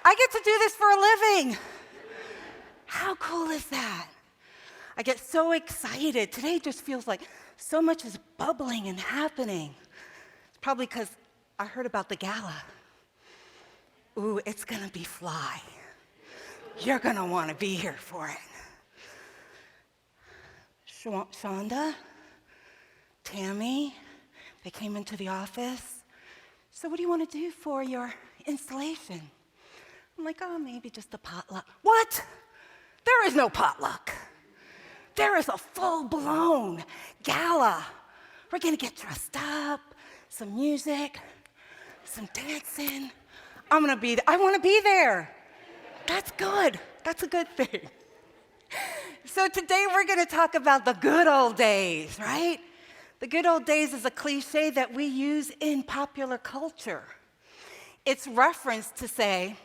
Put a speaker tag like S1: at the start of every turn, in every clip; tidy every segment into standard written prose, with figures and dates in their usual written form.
S1: I get to do this for a living. How cool is that? I get so excited. Today just feels like so much is bubbling and happening. It's probably because I heard about the gala. Ooh, it's gonna be fly. You're gonna wanna be here for it. Shonda, Tammy, they came into the office. So what do you want to do for your installation? I'm like, oh, maybe just a potluck. What? There is no potluck. There is a full-blown gala. We're gonna get dressed up, some music, some dancing. I'm gonna be there. I wanna be there. That's good. That's a good thing. So today we're gonna talk about the good old days, right? The good old days is a cliche that we use in popular culture. It's reference to say,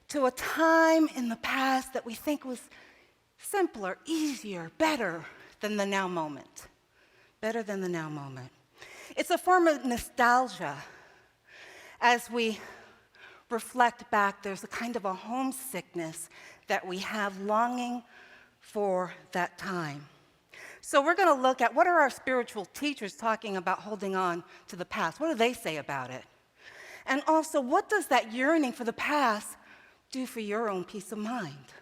S1: to a time in the past that we think was simpler, easier, better than the now moment. Better than the now moment. It's a form of nostalgia. As we reflect back, there's a kind of a homesickness that we have longing for that time. So we're going to look at what are our spiritual teachers talking about holding on to the past? What do they say about it? And also, what does that yearning for the past do for your own peace of mind?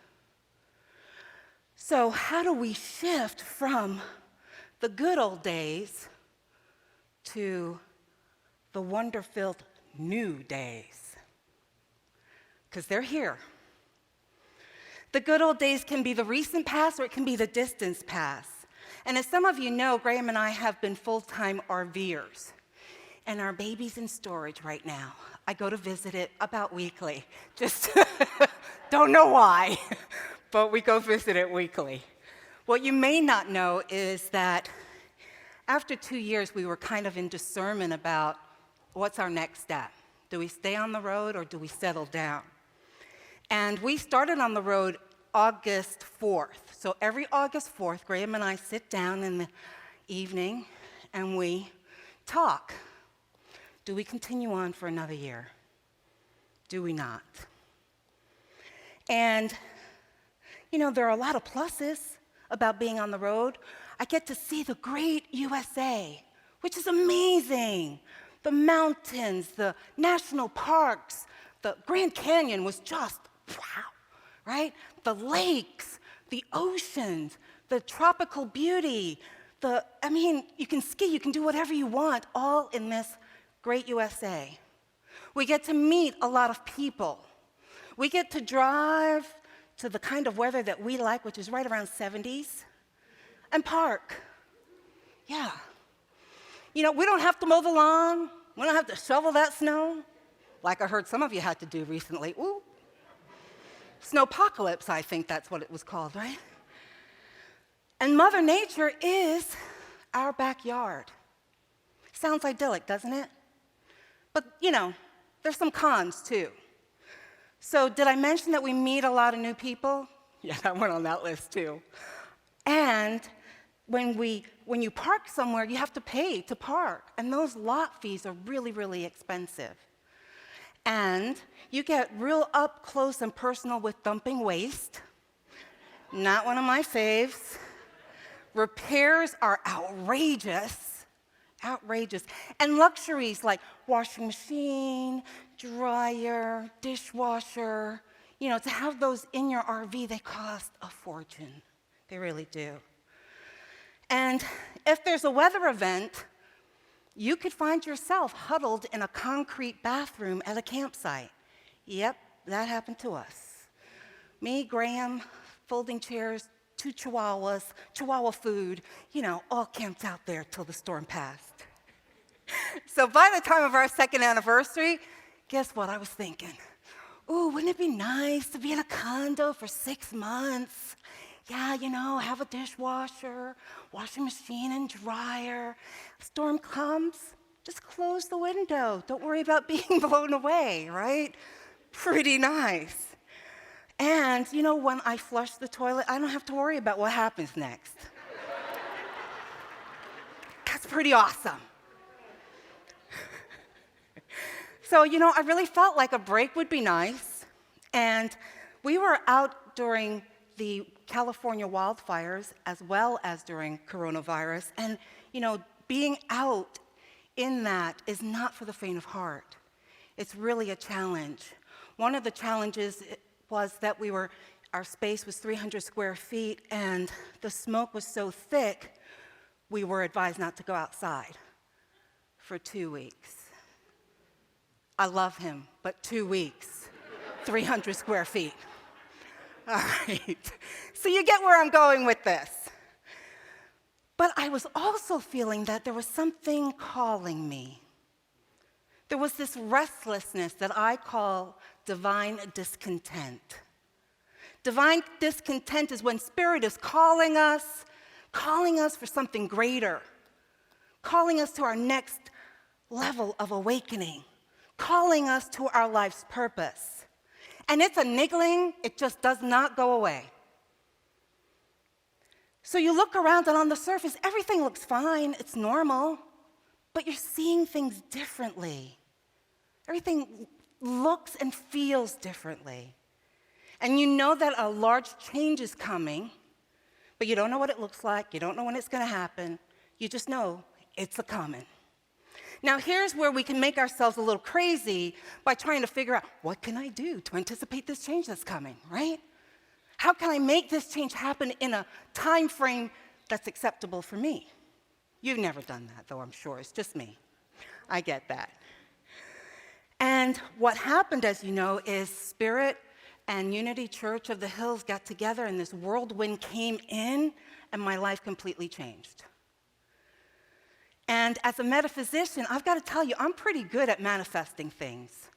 S1: So how do we shift from the good old days to the wonder-filled new days? Because they're here. The good old days can be the recent past or it can be the distant past. And as some of you know, Graham and I have been full-time RVers. And our baby's in storage right now. I go to visit it about weekly. Just don't know why, but we go visit it weekly. What you may not know is that after 2 years, we were kind of in discernment about what's our next step. Do we stay on the road or do we settle down? And we started on the road August 4th. So every August 4th, Graham and I sit down in the evening and we talk. Do we continue on for another year? Do we not? And, you know, there are a lot of pluses about being on the road. I get to see the great USA, which is amazing. The mountains, the national parks, the Grand Canyon was just wow, right? The lakes, the oceans, the tropical beauty, you can ski, you can do whatever you want, all in this great USA. We get to meet a lot of people. We get to drive to the kind of weather that we like, which is right around 70s, and park. Yeah. You know, we don't have to mow the lawn. We don't have to shovel that snow, like I heard some of you had to do recently. Ooh. Snowpocalypse, I think that's what it was called, right? And Mother Nature is our backyard. Sounds idyllic, doesn't it? But, you know, there's some cons, too. So did I mention that we meet a lot of new people? Yeah, that went on that list, too. And when you park somewhere, you have to pay to park. And those lot fees are really, really expensive. And you get real up close and personal with dumping waste. Not one of my faves. Repairs are outrageous. Outrageous. And luxuries like washing machine, dryer, dishwasher, you know, to have those in your RV, they cost a fortune. They really do. And if there's a weather event, you could find yourself huddled in a concrete bathroom at a campsite. Yep, that happened to us. Me, Graham, folding chairs, 2 chihuahuas, chihuahua food, you know, all camped out there till the storm passed. So by the time of our second anniversary, guess what I was thinking? Ooh, wouldn't it be nice to be in a condo for 6 months? Yeah, you know, have a dishwasher, washing machine and dryer. Storm comes, just close the window. Don't worry about being blown away, right? Pretty nice. And, you know, when I flush the toilet, I don't have to worry about what happens next. That's pretty awesome. So, you know, I really felt like a break would be nice. And we were out during the California wildfires as well as during coronavirus. And, being out in that is not for the faint of heart. It's really a challenge. One of the challenges was that our space was 300 square feet, and the smoke was so thick, we were advised not to go outside for 2 weeks. I love him, but 2 weeks, 300 square feet. All right, so you get where I'm going with this. But I was also feeling that there was something calling me. There was this restlessness that I call divine discontent. Divine discontent is when Spirit is calling us for something greater, calling us to our next level of awakening, calling us to our life's purpose. And it's a niggling, it just does not go away. So you look around and on the surface, everything looks fine, it's normal, but you're seeing things differently. Everything looks and feels differently. And you know that a large change is coming, but you don't know what it looks like, you don't know when it's going to happen, you just know it's a-coming. Now here's where we can make ourselves a little crazy by trying to figure out, what can I do to anticipate this change that's coming, right? How can I make this change happen in a time frame that's acceptable for me? You've never done that, though, I'm sure. It's just me. I get that. And what happened, as you know, is Spirit and Unity Church of the Hills got together, and this whirlwind came in, and my life completely changed. And as a metaphysician, I've got to tell you, I'm pretty good at manifesting things.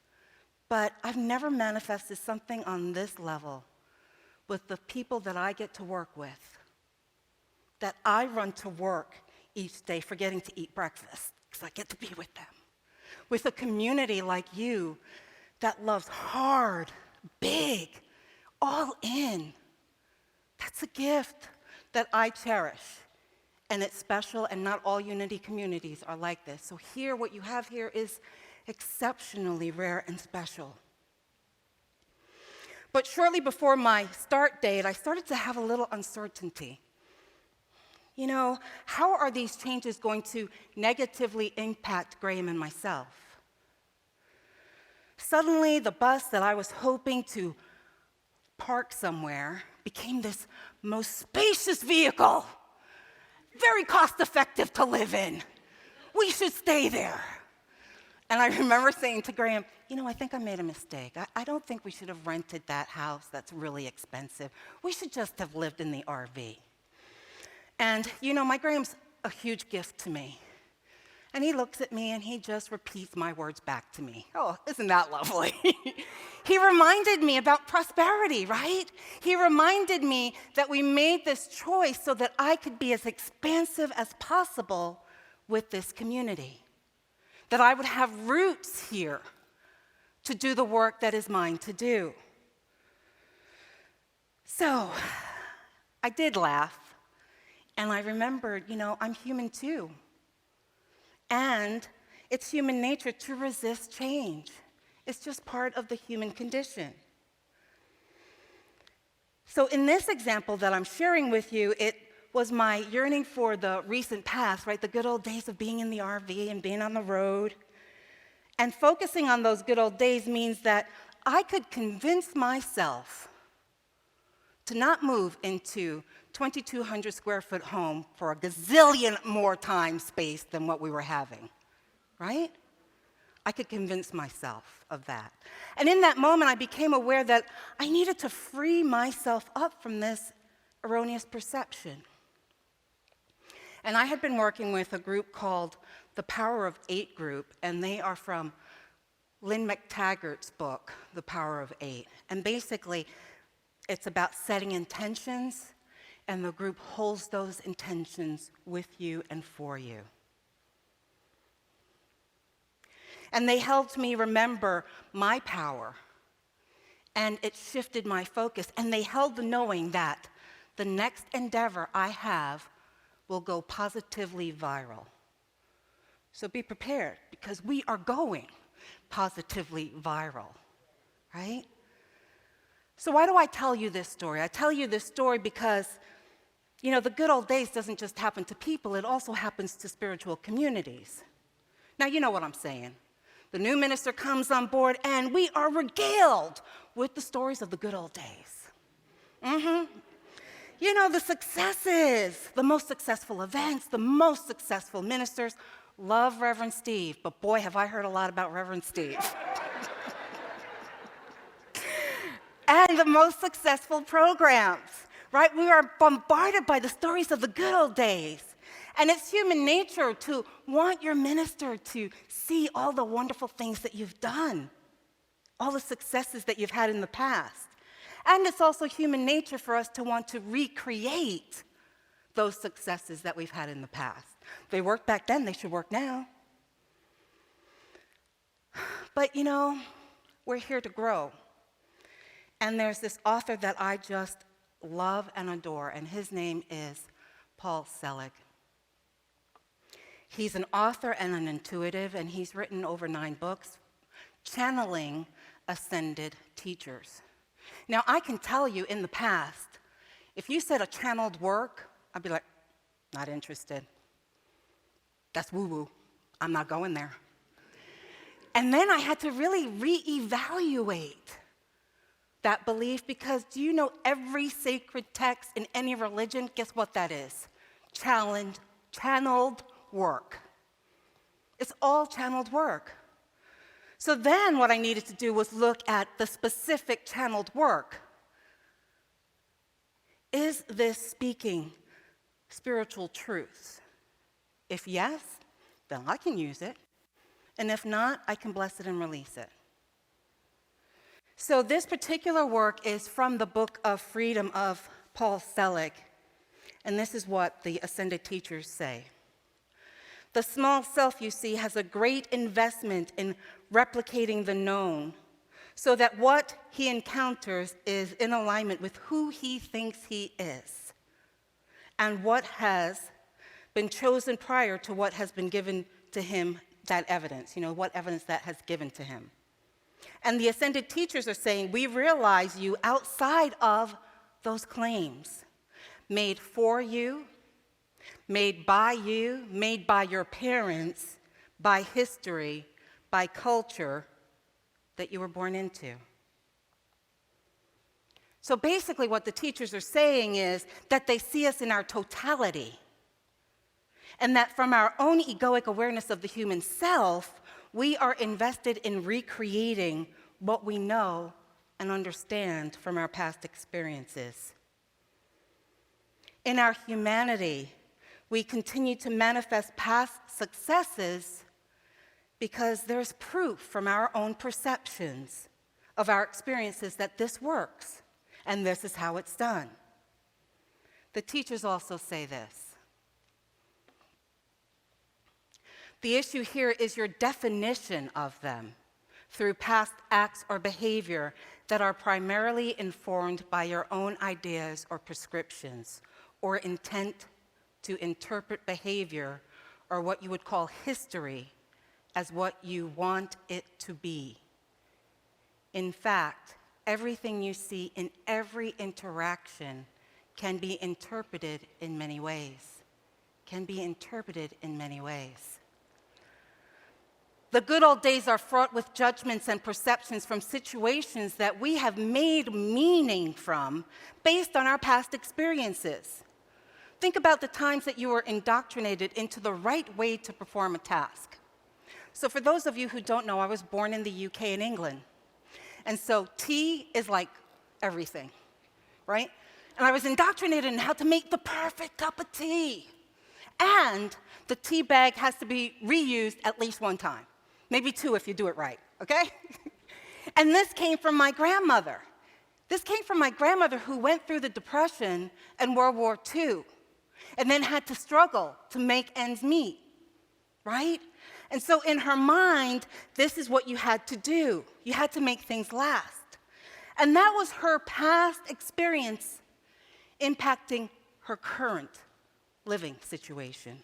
S1: But I've never manifested something on this level with the people that I get to work with, that I run to work each day forgetting to eat breakfast because I get to be with them, with a community like you that loves hard, big, all in. That's a gift that I cherish, and it's special, and not all Unity communities are like this. So here, what you have here is exceptionally rare and special. But shortly before my start date, I started to have a little uncertainty. How are these changes going to negatively impact Graham and myself? Suddenly, the bus that I was hoping to park somewhere became this most spacious vehicle, very cost-effective to live in. We should stay there. And I remember saying to Graham, I think I made a mistake. I don't think we should have rented that house that's really expensive. We should just have lived in the RV. And, my Graham's a huge gift to me. And he looks at me and he just repeats my words back to me. Oh, isn't that lovely? He reminded me about prosperity, right? He reminded me that we made this choice so that I could be as expansive as possible with this community, that I would have roots here to do the work that is mine to do. So I did laugh, and I remembered, I'm human too. And it's human nature to resist change. It's just part of the human condition. So in this example that I'm sharing with you, it was my yearning for the recent past, right? The good old days of being in the RV and being on the road. And focusing on those good old days means that I could convince myself to not move into 2,200 square foot home for a gazillion more time space than what we were having, right? I could convince myself of that. And in that moment, I became aware that I needed to free myself up from this erroneous perception. And I had been working with a group called the Power of Eight group, and they are from Lynn McTaggart's book, The Power of Eight. And basically, it's about setting intentions, and the group holds those intentions with you and for you. And they helped me remember my power, and it shifted my focus, and they held the knowing that the next endeavor I have will go positively viral. So be prepared, because we are going positively viral, right? So why do I tell you this story? I tell you this story because, the good old days doesn't just happen to people, it also happens to spiritual communities. Now, you know what I'm saying. The new minister comes on board, and we are regaled with the stories of the good old days. The successes, the most successful events, the most successful ministers. Love Reverend Steve, but boy, have I heard a lot about Reverend Steve. And the most successful programs, right? We are bombarded by the stories of the good old days. And it's human nature to want your minister to see all the wonderful things that you've done, all the successes that you've had in the past. And it's also human nature for us to want to recreate those successes that we've had in the past. They worked back then, they should work now. But we're here to grow. And there's this author that I just love and adore, and his name is Paul Selig. He's an author and an intuitive, and he's written over 9 books channeling ascended teachers. Now, I can tell you in the past, if you said a channeled work, I'd be like, not interested. That's woo-woo. I'm not going there. And then I had to really reevaluate that belief because do you know every sacred text in any religion, guess what that is? Channeled work. It's all channeled work. So then what I needed to do was look at the specific channeled work. Is this speaking spiritual truths? If yes, then I can use it. And if not, I can bless it and release it. So this particular work is from the Book of Freedom of Paul Selig. And this is what the ascended teachers say. The small self, you see, has a great investment in replicating the known so that what he encounters is in alignment with who he thinks he is and what has been chosen prior to what has been given to him, that evidence, what evidence that has given to him. And the ascended teachers are saying, we realize you outside of those claims, made for you, made by you, made by your parents, by history, by culture that you were born into. So basically what the teachers are saying is that they see us in our totality, and that from our own egoic awareness of the human self, we are invested in recreating what we know and understand from our past experiences. In our humanity, we continue to manifest past successes because there's proof from our own perceptions of our experiences that this works, and this is how it's done. The teachers also say this. The issue here is your definition of them through past acts or behavior that are primarily informed by your own ideas or prescriptions or intent to interpret behavior or what you would call history as what you want it to be. In fact, everything you see in every interaction can be interpreted in many ways. The good old days are fraught with judgments and perceptions from situations that we have made meaning from based on our past experiences. Think about the times that you were indoctrinated into the right way to perform a task. So for those of you who don't know, I was born in the UK and England. And so tea is like everything, right? And I was indoctrinated in how to make the perfect cup of tea. And the tea bag has to be reused at least one time. Maybe 2 if you do it right, okay? And this came from my grandmother. This came from my grandmother who went through the Depression and World War II and then had to struggle to make ends meet, right? And so in her mind, this is what you had to do. You had to make things last. And that was her past experience impacting her current living situation.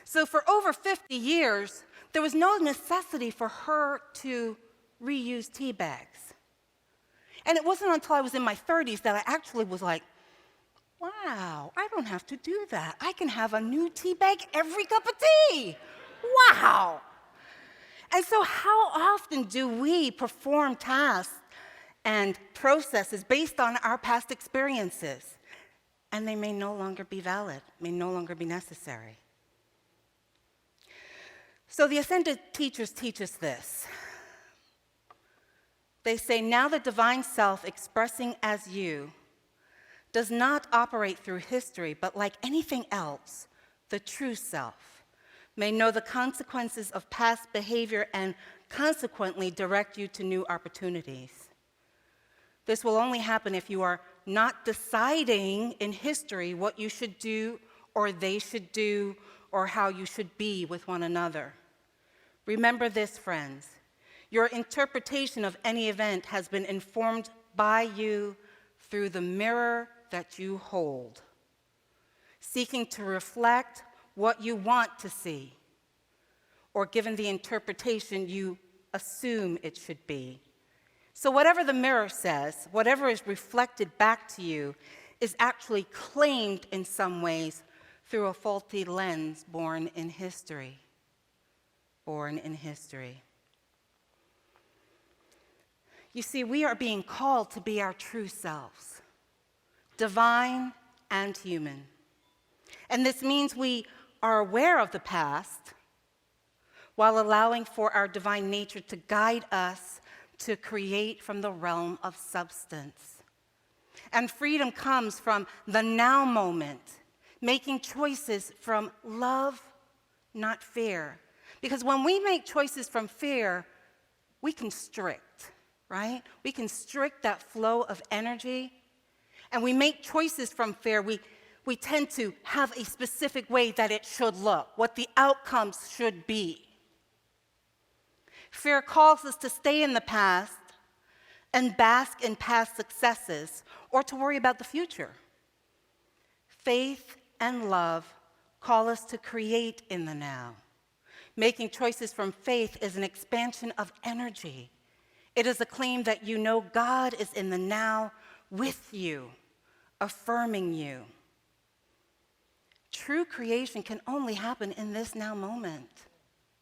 S1: So for over 50 years, there was no necessity for her to reuse tea bags. And it wasn't until I was in my 30s that I actually was like, wow, I don't have to do that. I can have a new tea bag every cup of tea. Wow. And so how often do we perform tasks and processes based on our past experiences? And they may no longer be valid, may no longer be necessary. So the ascended teachers teach us this. They say, now the divine self expressing as you does not operate through history, but like anything else, the true self may know the consequences of past behavior and consequently direct you to new opportunities. This will only happen if you are not deciding in history what you should do or they should do or how you should be with one another. Remember this, friends. Your interpretation of any event has been informed by you through the mirror that you hold, seeking to reflect what you want to see, or given the interpretation you assume it should be. So whatever the mirror says, whatever is reflected back to you, is actually claimed in some ways through a faulty lens born in history. Born in history. You see, we are being called to be our true selves, divine and human. And this means we are aware of the past while allowing for our divine nature to guide us to create from the realm of substance. And freedom comes from the now moment, making choices from love, not fear. Because when we make choices from fear, we constrict, right? We constrict that flow of energy. And we make choices from fear. We tend to have a specific way that it should look, what the outcomes should be. Fear calls us to stay in the past and bask in past successes or to worry about the future. Faith and love call us to create in the now. Making choices from faith is an expansion of energy. It is a claim that you know God is in the now with you, affirming you. True creation can only happen in this now moment.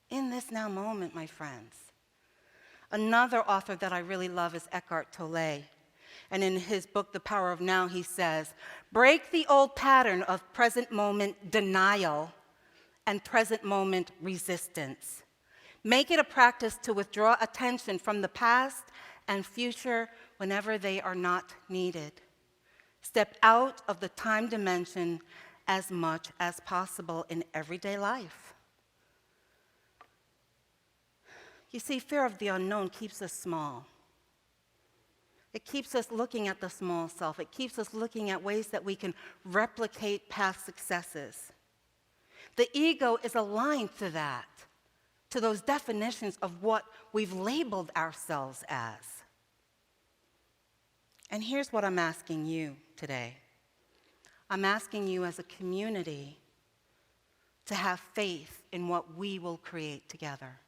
S1: In this now moment, my friends. Another author that I really love is Eckhart Tolle. And in his book, The Power of Now, he says, break the old pattern of present moment denial and present moment resistance. Make it a practice to withdraw attention from the past and future whenever they are not needed. Step out of the time dimension as much as possible in everyday life. You see, fear of the unknown keeps us small. It keeps us looking at the small self. It keeps us looking at ways that we can replicate past successes. The ego is aligned to that, to those definitions of what we've labeled ourselves as. And here's what I'm asking you today. I'm asking you as a community to have faith in what we will create together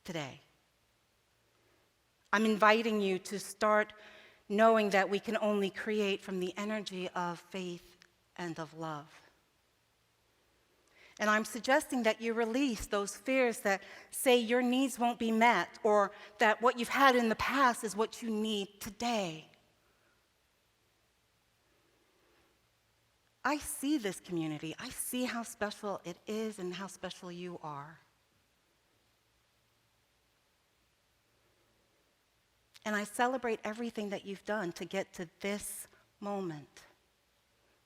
S1: today. I'm inviting you to start knowing that we can only create from the energy of faith and of love. And I'm suggesting that you release those fears that say your needs won't be met or that what you've had in the past is what you need today. I see this community. I see how special it is and how special you are. And I celebrate everything that you've done to get to this moment,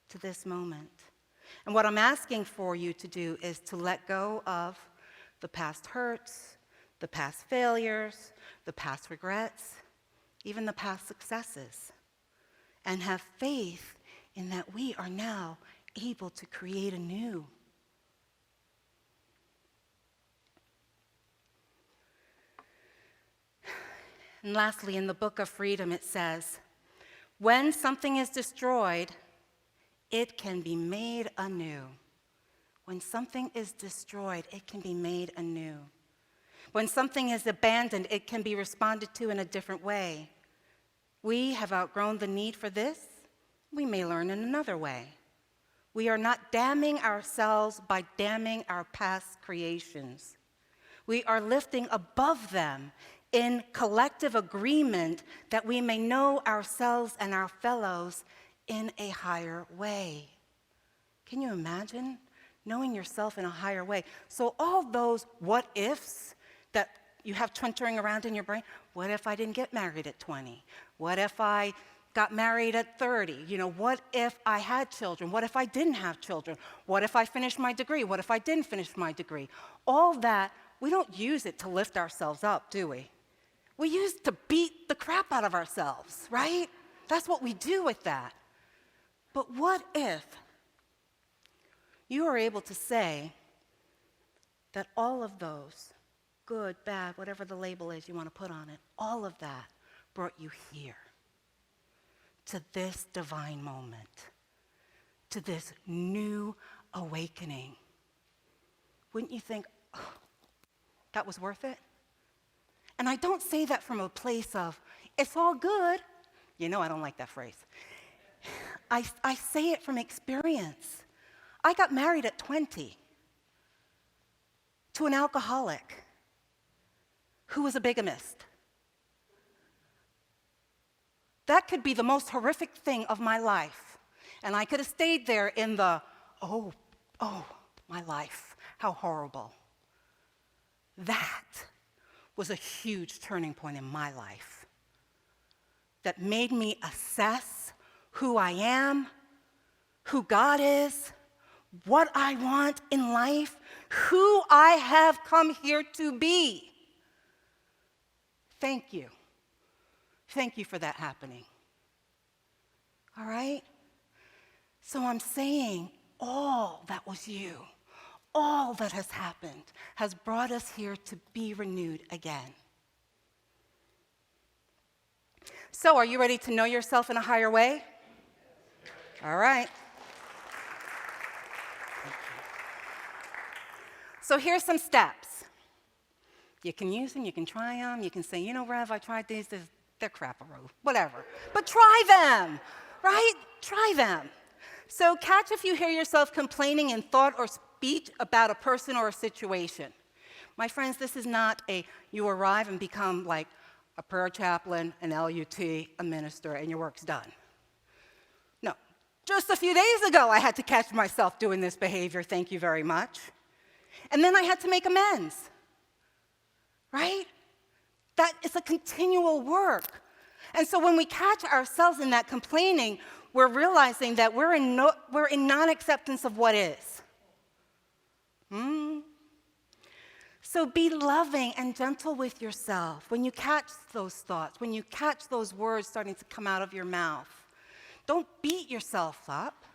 S1: to this moment. And what I'm asking for you to do is to let go of the past hurts, the past failures, the past regrets, even the past successes, and have faith in that we are now able to create anew. And lastly, in the Book of Freedom, it says, when something is destroyed, it can be made anew. When something is destroyed, it can be made anew. When something is abandoned, it can be responded to in a different way. We have outgrown the need for this. We may learn in another way. We are not damning ourselves by damning our past creations. We are lifting above them in collective agreement that we may know ourselves and our fellows in a higher way. Can you imagine knowing yourself in a higher way? So all those what ifs that you have twittering around in your brain, what if I didn't get married at 20? What if I got married at 30? What if I had children? What if I didn't have children? What if I finished my degree? What if I didn't finish my degree? All that, we don't use it to lift ourselves up, do we? We use it to beat the crap out of ourselves, right? That's what we do with that. But what if you are able to say that all of those, good, bad, whatever the label is you want to put on it, all of that brought you here, to this divine moment, to this new awakening? Wouldn't you think, oh, that was worth it? And I don't say that from a place of, it's all good. I don't like that phrase. I say it from experience. I got married at 20 to an alcoholic who was a bigamist. That could be the most horrific thing of my life. And I could have stayed there in the, oh, my life, how horrible. That was a huge turning point in my life that made me assess who I am, who God is, what I want in life, who I have come here to be. Thank you. Thank you for that happening. All right? So I'm saying all that was you, all that has happened, has brought us here to be renewed again. So are you ready to know yourself in a higher way? All right. So here's some steps. You can use them, you can try them, you can say, Rev, I tried these, they're crap-a-roo, whatever. But try them, right? Try them. So catch if you hear yourself complaining in thought or speech about a person or a situation. My friends, this is not you arrive and become like a prayer chaplain, an LUT, a minister, and your work's done. No. Just a few days ago, I had to catch myself doing this behavior, thank you very much. And then I had to make amends, right? That is a continual work. And so when we catch ourselves in that complaining, we're realizing that we're in non-acceptance of what is. So be loving and gentle with yourself when you catch those thoughts, when you catch those words starting to come out of your mouth. Don't beat yourself up.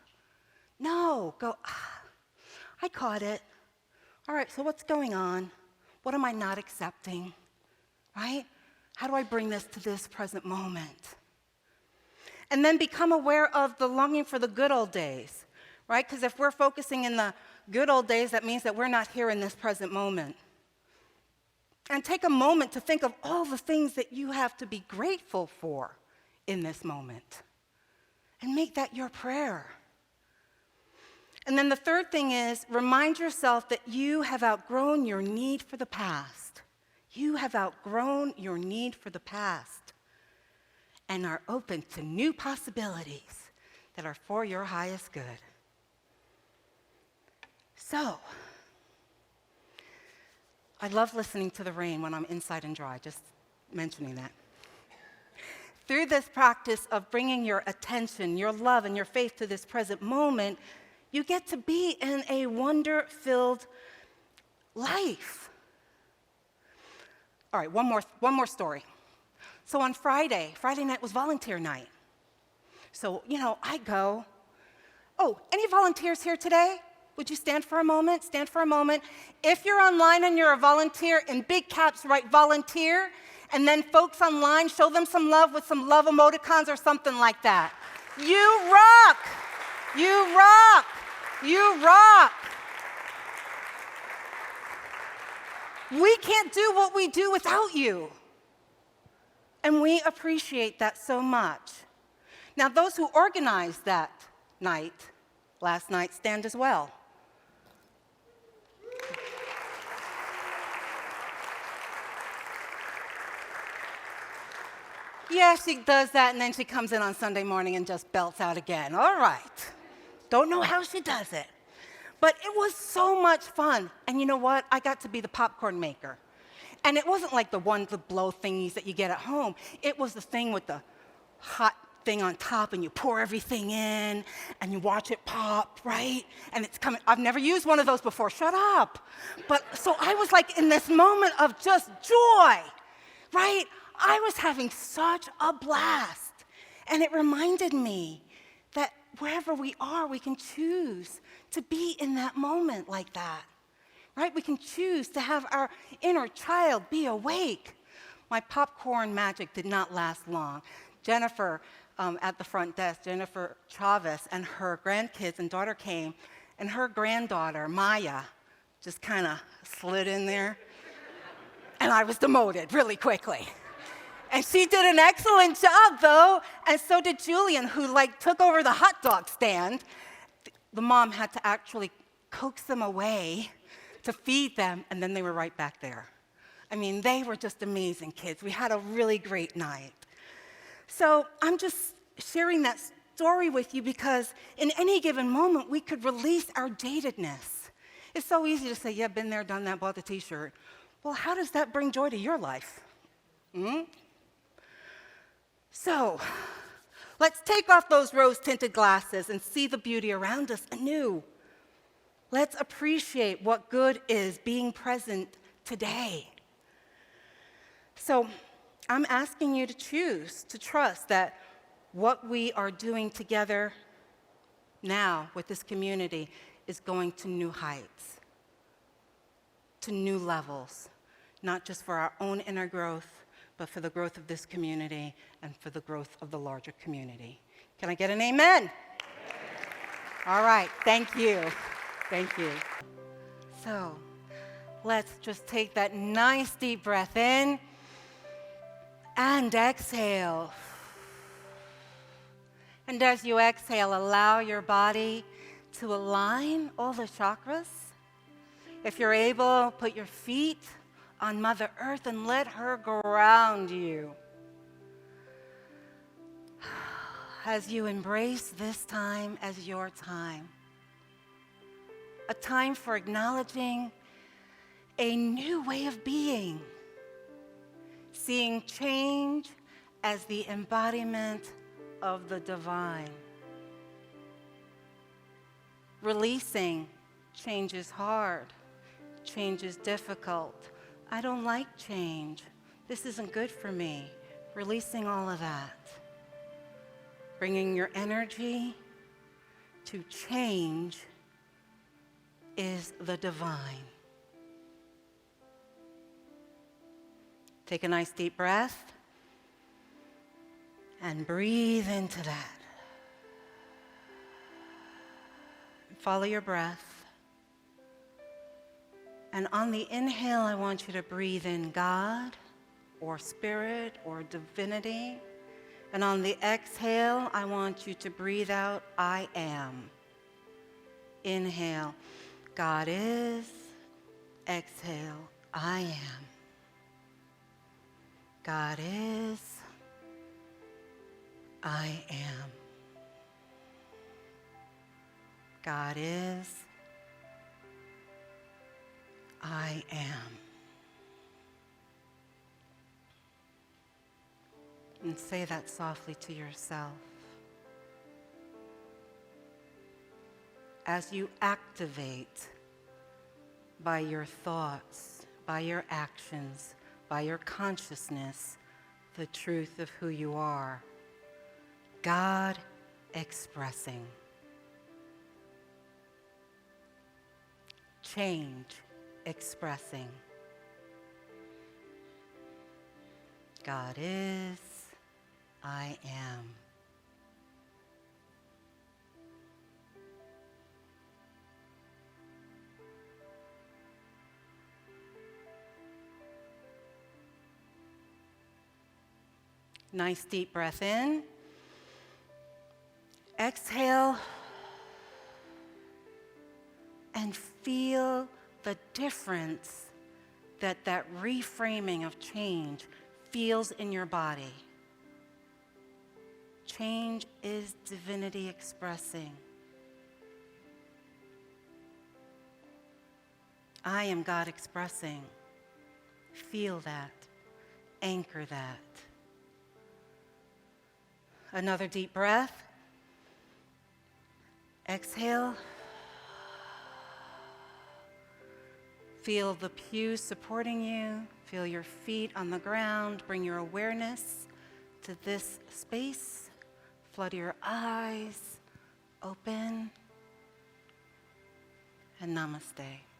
S1: No, go, I caught it. All right, so what's going on? What am I not accepting, right? How do I bring this to this present moment? And then become aware of the longing for the good old days, right? Because if we're focusing in the good old days, that means that we're not here in this present moment. And take a moment to think of all the things that you have to be grateful for in this moment. And make that your prayer. And then the third thing is, remind yourself that you have outgrown your need for the past. You have outgrown your need for the past and are open to new possibilities that are for your highest good. So, I love listening to the rain when I'm inside and dry, just mentioning that. Through this practice of bringing your attention, your love, and your faith to this present moment, you get to be in a wonder-filled life. All right, one more story. So on Friday night was volunteer night. So, I go, any volunteers here today? Would you stand for a moment? Stand for a moment. If you're online and you're a volunteer, in big caps, write volunteer. And then folks online, show them some love with some love emoticons or something like that. You rock! You rock! You rock! We can't do what we do without you. And we appreciate that so much. Now, those who organized that night, last night, stand as well. Yeah, she does that, and then she comes in on Sunday morning and just belts out again. All right. Don't know how she does it. But it was so much fun. And you know what? I got to be the popcorn maker. And it wasn't like the blow thingies that you get at home. It was the thing with the hot thing on top, and you pour everything in, and you watch it pop, right? And it's coming. I've never used one of those before. Shut up. But so I was like in this moment of just joy, right? I was having such a blast. And it reminded me that wherever we are, we can choose to be in that moment like that, right? We can choose to have our inner child be awake. My popcorn magic did not last long. Jennifer, at the front desk, Jennifer Chavez and her grandkids and daughter came, and her granddaughter, Maya, just kind of slid in there. And I was demoted really quickly. And she did an excellent job, though, and so did Julian, who took over the hot dog stand. The mom had to actually coax them away to feed them, and then they were right back there. I mean, they were just amazing kids. We had a really great night. So I'm just sharing that story with you because in any given moment, we could release our jadedness. It's so easy to say, yeah, been there, done that, bought the T-shirt. Well, how does that bring joy to your life? So, let's take off those rose-tinted glasses and see the beauty around us anew. Let's appreciate what good is being present today. So, I'm asking you to choose to trust that what we are doing together now with this community is going to new heights, to new levels, not just for our own inner growth, but for the growth of this community and for the growth of the larger community. Can I get an amen? All right, thank you. Thank you. So, let's just take that nice deep breath in and exhale. And as you exhale, allow your body to align all the chakras. If you're able, put your feet on Mother Earth and let her ground you. As you embrace this time as your time, a time for acknowledging a new way of being, seeing change as the embodiment of the divine. Releasing change is hard, change is difficult. I don't like change. This isn't good for me. Releasing all of that. Bringing your energy to change is the divine. Take a nice deep breath and breathe into that. Follow your breath. And on the inhale, I want you to breathe in God or spirit or divinity. And on the exhale, I want you to breathe out, I am. Inhale, God is. Exhale, I am. God is. I am. God is. I am. And say that softly to yourself. As you activate by your thoughts, by your actions, by your consciousness, the truth of who you are, God expressing. Change expressing. God is, I am. Nice deep breath in. Exhale. And feel the difference that reframing of change feels in your body. Change is divinity expressing. I am God expressing. Feel that. Anchor that. Another deep breath. Exhale. Feel the pews supporting you. Feel your feet on the ground. bring your awareness to this space. Flutter your eyes, open, and namaste.